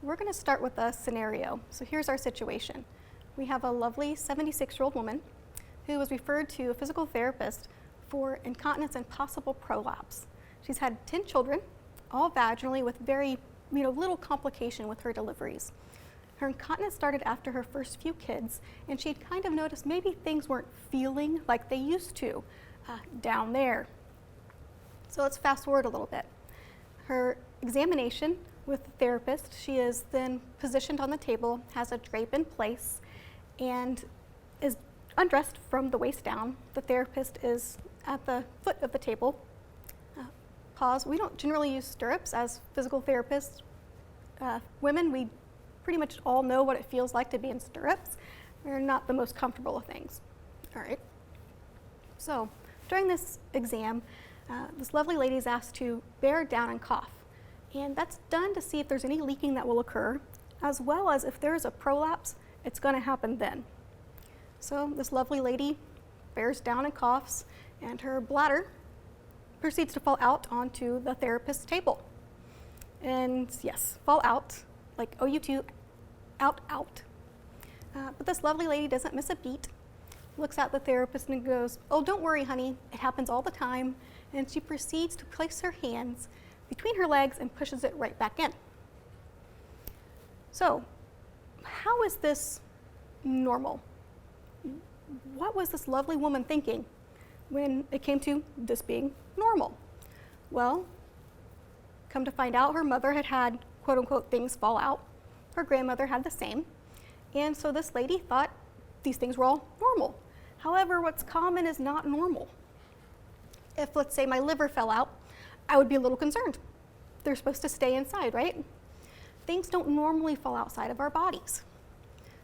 We're going to start with a scenario. So here's our situation. We have a lovely 76-year-old woman who was referred to a physical therapist for incontinence and possible prolapse. She's had 10 children, all vaginally, with very little complication with her deliveries. Her incontinence started after her first few kids, and she'd kind of noticed maybe things weren't feeling like they used to down there. So let's fast forward a little bit. Her examination with the therapist, she is then positioned on the table, has a drape in place, and is undressed from the waist down. The therapist is at the foot of the table. Pause. We don't generally use stirrups as physical therapists. Women, we pretty much all know what it feels like to be in stirrups. They're not the most comfortable of things. All right. So during this exam, this lovely lady is asked to bear down and cough. And that's done to see if there's any leaking that will occur, as well as if there is a prolapse, it's going to happen then. So this lovely lady bears down and coughs, and her bladder proceeds to fall out onto the therapist's table. And yes, fall out, like OU2, out. But this lovely lady doesn't miss a beat, looks at the therapist and goes, "Oh, don't worry, honey, it happens all the time." And she proceeds to place her hands between her legs and pushes it right back in. So, how is this normal? What was this lovely woman thinking when it came to this being normal? Well, come to find out, her mother had quote unquote things fall out. Her grandmother had the same. And so this lady thought these things were all normal. However, what's common is not normal. If, let's say, my liver fell out, I would be a little concerned. They're supposed to stay inside, right? Things don't normally fall outside of our bodies.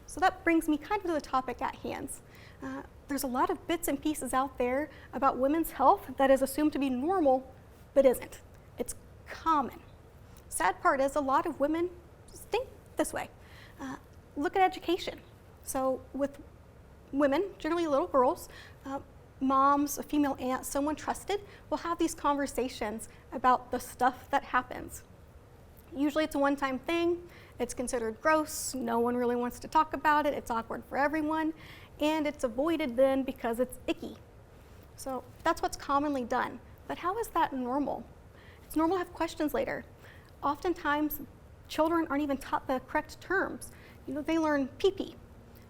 So that brings me kind of to the topic at hand. There's a lot of bits and pieces out there about women's health that is assumed to be normal, but isn't. It's common. Sad part is a lot of women just think this way. Look at education. So with women, generally little girls, moms, a female aunt, someone trusted, will have these conversations about the stuff that happens. Usually it's a one-time thing, it's considered gross, no one really wants to talk about it, it's awkward for everyone, and it's avoided then because it's icky. So that's what's commonly done. But how is that normal? It's normal to have questions later. Oftentimes, children aren't even taught the correct terms. They learn pee-pee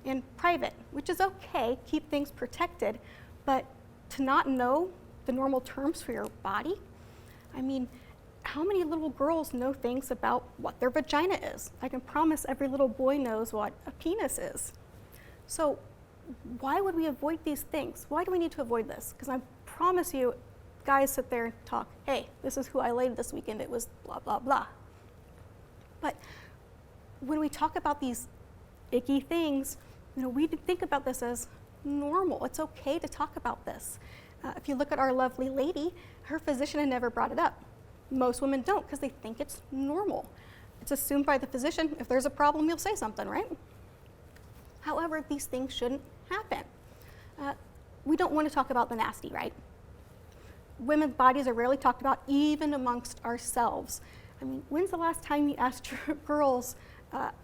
and private, which is okay, keep things protected, but to not know the normal terms for your body, I mean, how many little girls know things about what their vagina is? I can promise every little boy knows what a penis is. So why would we avoid these things? Why do we need to avoid this? Because I promise you, guys sit there and talk, "Hey, this is who I laid this weekend, it was blah, blah, blah." But when we talk about these icky things, we think about this as normal. It's okay to talk about this. If you look at our lovely lady, her physician had never brought it up. Most women don't because they think it's normal. It's assumed by the physician, if there's a problem, you'll say something, right? However, these things shouldn't happen. We don't want to talk about the nasty, right? Women's bodies are rarely talked about, even amongst ourselves. I mean, when's the last time you asked your girls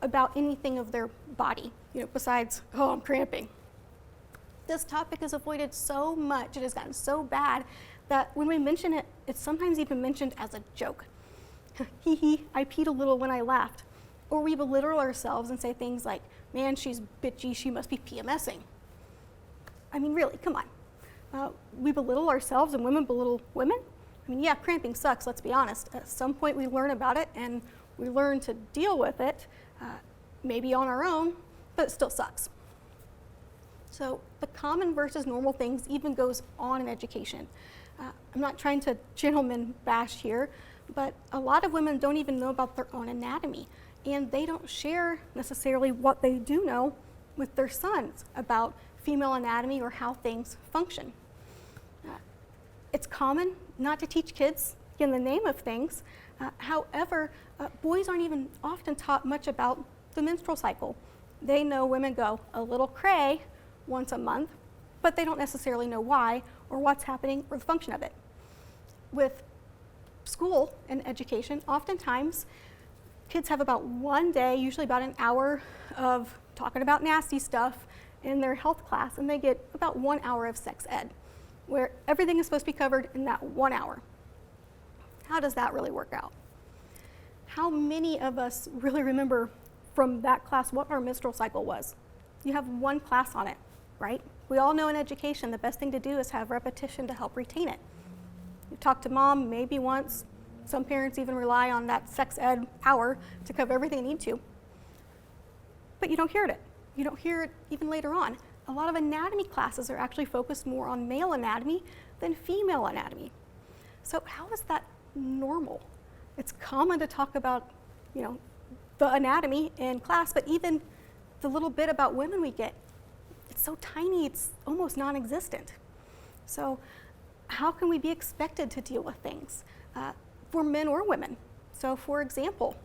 about anything of their body, besides, "Oh, I'm cramping"? This topic is avoided so much, it has gotten so bad that when we mention it, it's sometimes even mentioned as a joke. "Hee hee, I peed a little when I laughed." Or we belittle ourselves and say things like, "Man, she's bitchy, she must be PMSing." I mean, really, come on. We belittle ourselves and women belittle women. I mean, yeah, cramping sucks, let's be honest. At some point we learn about it and we learn to deal with it, maybe on our own, but it still sucks. So the common versus normal things even goes on in education. I'm not trying to gentleman bash here, but a lot of women don't even know about their own anatomy, and they don't share necessarily what they do know with their sons about female anatomy or how things function. It's common not to teach kids in the name of things. However, boys aren't even often taught much about the menstrual cycle. They know women go a little cray once a month, but they don't necessarily know why or what's happening or the function of it. With school and education, oftentimes kids have about one day, usually about an hour of talking about nasty stuff in their health class, and they get about 1 hour of sex ed, where everything is supposed to be covered in that 1 hour. How does that really work out? How many of us really remember from that class what our menstrual cycle was? You have one class on it, right? We all know in education the best thing to do is have repetition to help retain it. You talk to mom maybe once. Some parents even rely on that sex ed hour to cover everything they need to. But you don't hear it. You don't hear it even later on. A lot of anatomy classes are actually focused more on male anatomy than female anatomy. So how is that normal? It's common to talk about, the anatomy in class, but even the little bit about women we get, it's so tiny, it's almost non-existent. So how can we be expected to deal with things for men or women? So for example,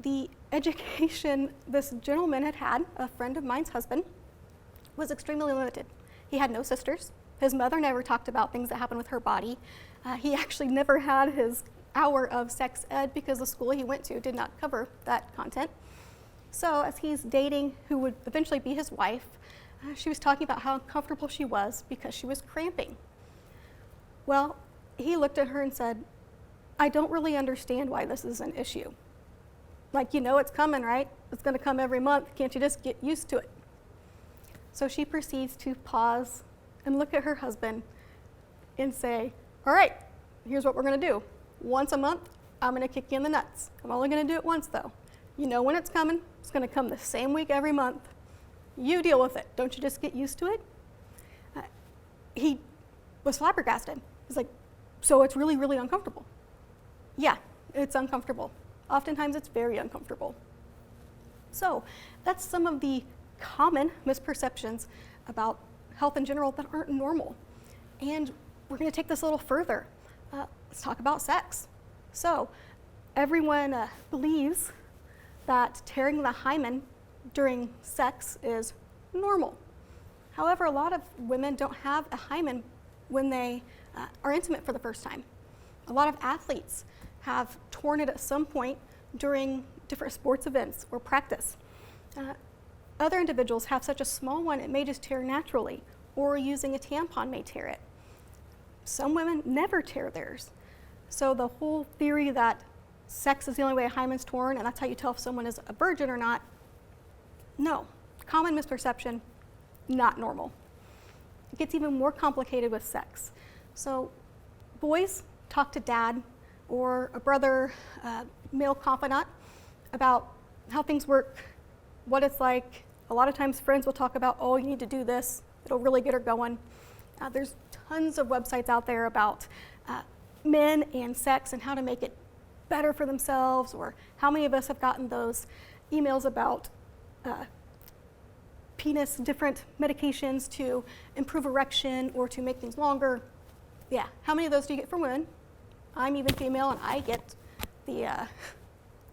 the education this gentleman had, a friend of mine's husband, was extremely limited. He had no sisters. His mother never talked about things that happened with her body. He actually never had his hour of sex ed because the school he went to did not cover that content. So as he's dating who would eventually be his wife, she was talking about how uncomfortable she was because she was cramping. Well, he looked at her and said, I don't really understand why this is an issue. Like, it's coming, right? It's going to come every month. Can't you just get used to it? So she proceeds to pause and look at her husband and say, all right, here's what we're going to do. Once a month, I'm going to kick you in the nuts. I'm only going to do it once, though. You know when it's coming. It's going to come the same week every month. You deal with it. Don't you just get used to it? He was flabbergasted. He's like, so it's really, really uncomfortable. Yeah, it's uncomfortable. Oftentimes it's very uncomfortable. So that's some of the common misperceptions about health in general that aren't normal. And we're going to take this a little further. Let's talk about sex. So everyone believes that tearing the hymen during sex is normal. However, a lot of women don't have a hymen when they are intimate for the first time. A lot of athletes have torn it at some point during different sports events or practice. Other individuals have such a small one it may just tear naturally, or using a tampon may tear it. Some women never tear theirs. So the whole theory that sex is the only way a hymen's torn and that's how you tell if someone is a virgin or not, no. Common misperception, not normal. It gets even more complicated with sex. So boys talk to dad or a brother, male confidant, about how things work, what it's like. A lot of times friends will talk about, oh, you need to do this. It'll really get her going. There's tons of websites out there about men and sex and how to make it better for themselves, or how many of us have gotten those emails about penis, different medications to improve erection or to make things longer. Yeah, how many of those do you get from women? I'm even female and I get the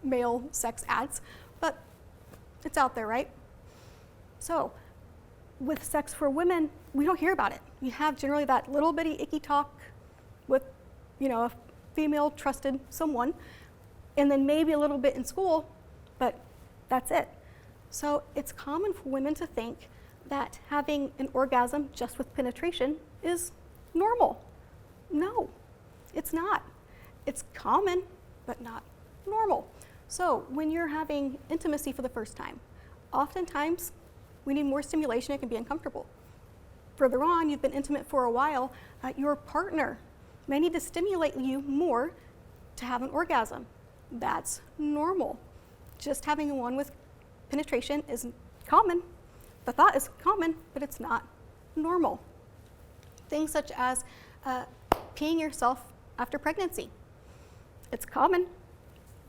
male sex ads, but it's out there, right? So with sex for women, we don't hear about it. You have generally that little bitty icky talk with, a female trusted someone, and then maybe a little bit in school, but that's it. So it's common for women to think that having an orgasm just with penetration is normal. No, it's not. It's common, but not normal. So when you're having intimacy for the first time, oftentimes we need more stimulation. It can be uncomfortable. Further on, you've been intimate for a while, your partner may need to stimulate you more to have an orgasm. That's normal. Just having one with penetration is common. The thought is common, but it's not normal. Things such as peeing yourself after pregnancy. It's common,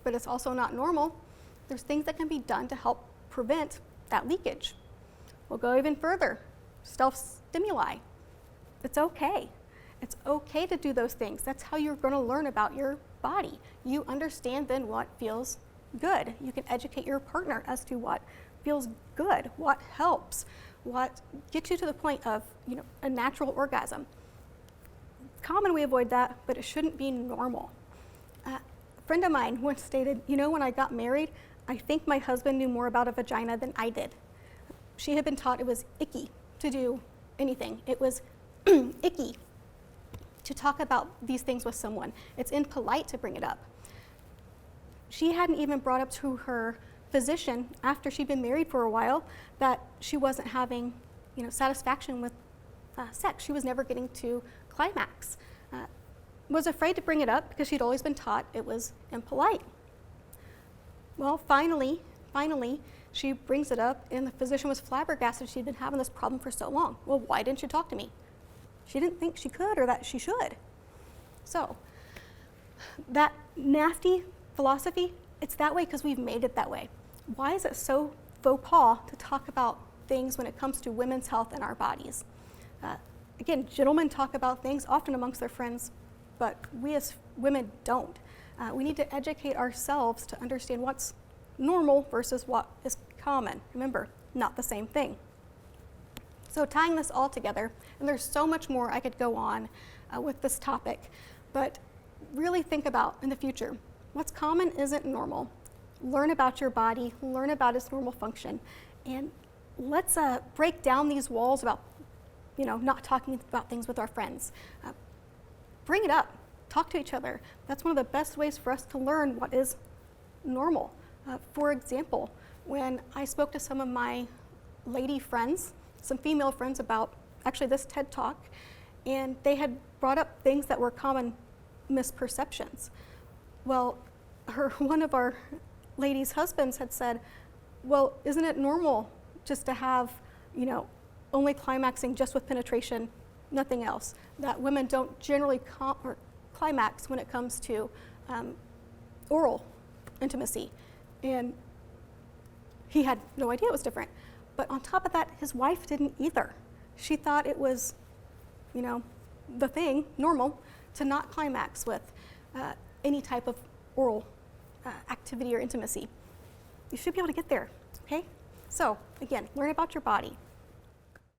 but it's also not normal. There's things that can be done to help prevent that leakage. We'll go even further. Self-stimuli. It's okay. It's okay to do those things. That's how you're going to learn about your body. You understand then what feels good. You can educate your partner as to what feels good, what helps, what gets you to the point of a natural orgasm. Common we avoid that, but it shouldn't be normal. friend of mine once stated, you know, when I got married, I think my husband knew more about a vagina than I did. She had been taught it was icky to do anything. It was icky to talk about these things with someone. It's impolite to bring it up. She hadn't even brought up to her physician after she'd been married for a while that she wasn't having, you know, satisfaction with sex. She was never getting to climax. Was afraid to bring it up because she'd always been taught it was impolite. Well, finally, she brings it up, and the physician was flabbergasted she'd been having this problem for so long. Well, why didn't you talk to me? She didn't think she could or that she should. So, that nasty philosophy, it's that way because we've made it that way. Why is it so faux pas to talk about things when it comes to women's health and our bodies? Again, gentlemen talk about things often amongst their friends, but we as women don't. We need to educate ourselves to understand what's normal versus what is common. Remember, not the same thing. So tying this all together, and there's so much more I could go on with this topic, but really think about in the future, what's common isn't normal. Learn about your body, learn about its normal function, and let's break down these walls about, you know, not talking about things with our friends. Bring it up, talk to each other. That's one of the best ways for us to learn what is normal. For example, when I spoke to some of my lady friends, some female friends about actually this TED Talk, and they had brought up things that were common misperceptions. Well, one of our ladies' husbands had said, well, isn't it normal just to have, you know, only climaxing just with penetration, nothing else? That women don't generally climax when it comes to oral intimacy. And he had no idea it was different. But on top of that, his wife didn't either. She thought it was, you know, the thing, normal, to not climax with any type of oral activity or intimacy. You should be able to get there, okay? So, again, learn about your body.